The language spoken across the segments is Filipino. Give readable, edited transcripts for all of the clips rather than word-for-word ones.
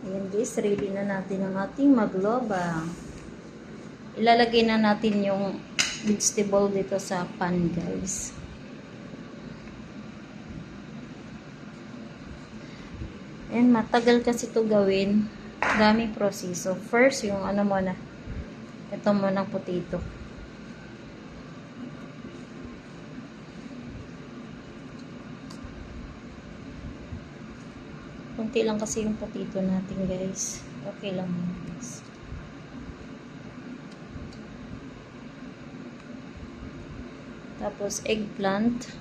Ayan guys, ready na natin ang ating magloba. Ilalagay na natin yung vegetable dito sa pan guys. Ayan, matagal kasi ito gawin. Daming proseso. First, yung ano muna. Ito muna ng potato. Kunti lang kasi yung potato natin guys. Okay lang guys. Tapos eggplant.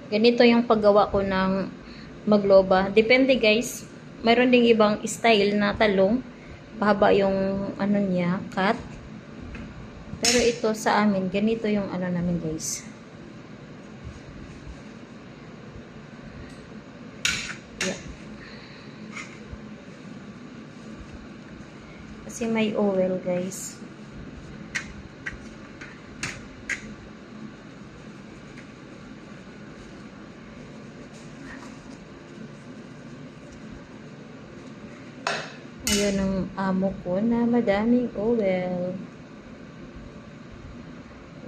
Ganito yung paggawa ko ng magloba. Depende guys. Mayroon ding ibang style na talong. Pahaba yung ano niya, cut. Pero ito sa amin, ganito yung ano namin guys. Yeah. Kasi may oil guys. Ayan ang amo ko na madaming oil.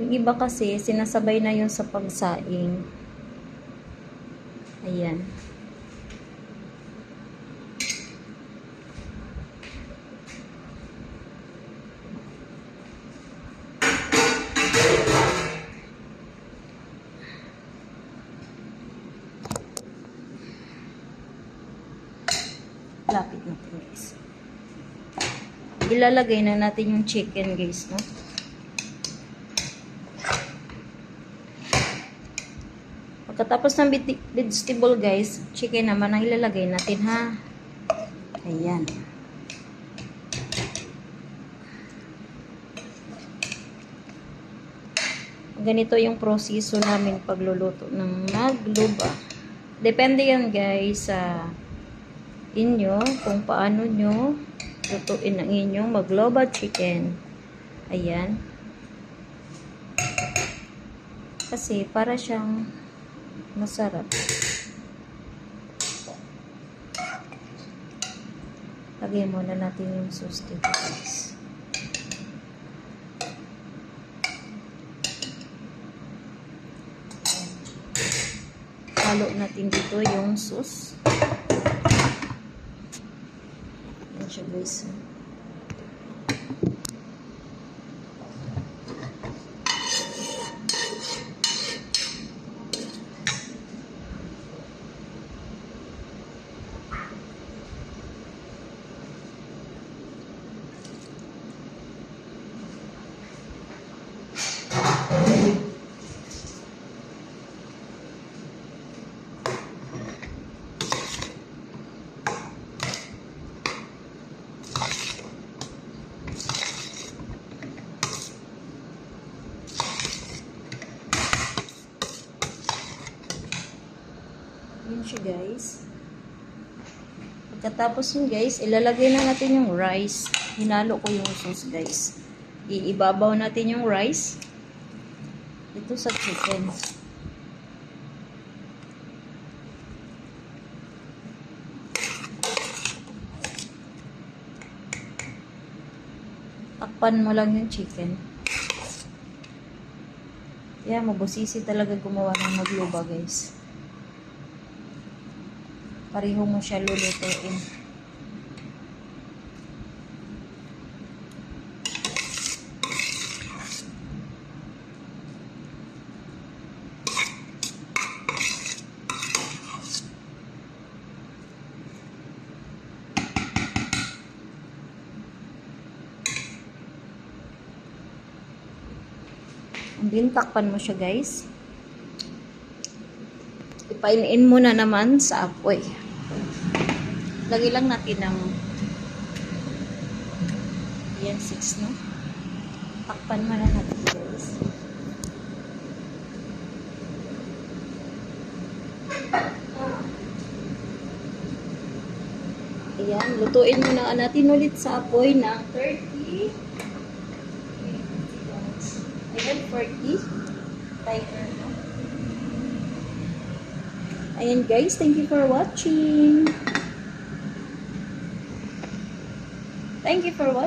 Yung iba kasi, sinasabay na yun sa pagsaing. Ayan. Lapit natin guys. Ilalagay na natin yung chicken guys, no? Pagkatapos ng vegetable guys, chicken naman ang ilalagay natin ha. Ayan. Ganito yung proseso namin pagluluto ng magloba. Depende yan guys sa inyo kung paano nyo lutuin ang inyong magloba chicken. Ayan. Kasi para siyang masarap. Lagyan muna natin yung sauce dito guys. Halo natin dito yung sauce. Ayan siya guys. Yun siya guys. Pagkatapos yun guys, ilalagay na natin yung rice. Hinalo ko yung sauce guys. Iibabaw natin yung rice ito sa chicken. Takpan mo lang yung chicken. Yeah, mabusisi talaga gumawa ng magloba guys. Pareho mo siya lulutuin. And then, takpan mo siya guys. Ipainin mo na naman sa apoy. Lagay lang natin ng yan 6 no. Takpan mo na natin guys. Ayan, lutuin muna natin ulit sa apoy ng 30. Ayan, 40. Timer na. Ayan guys, thank you for watching. Thank you for watching.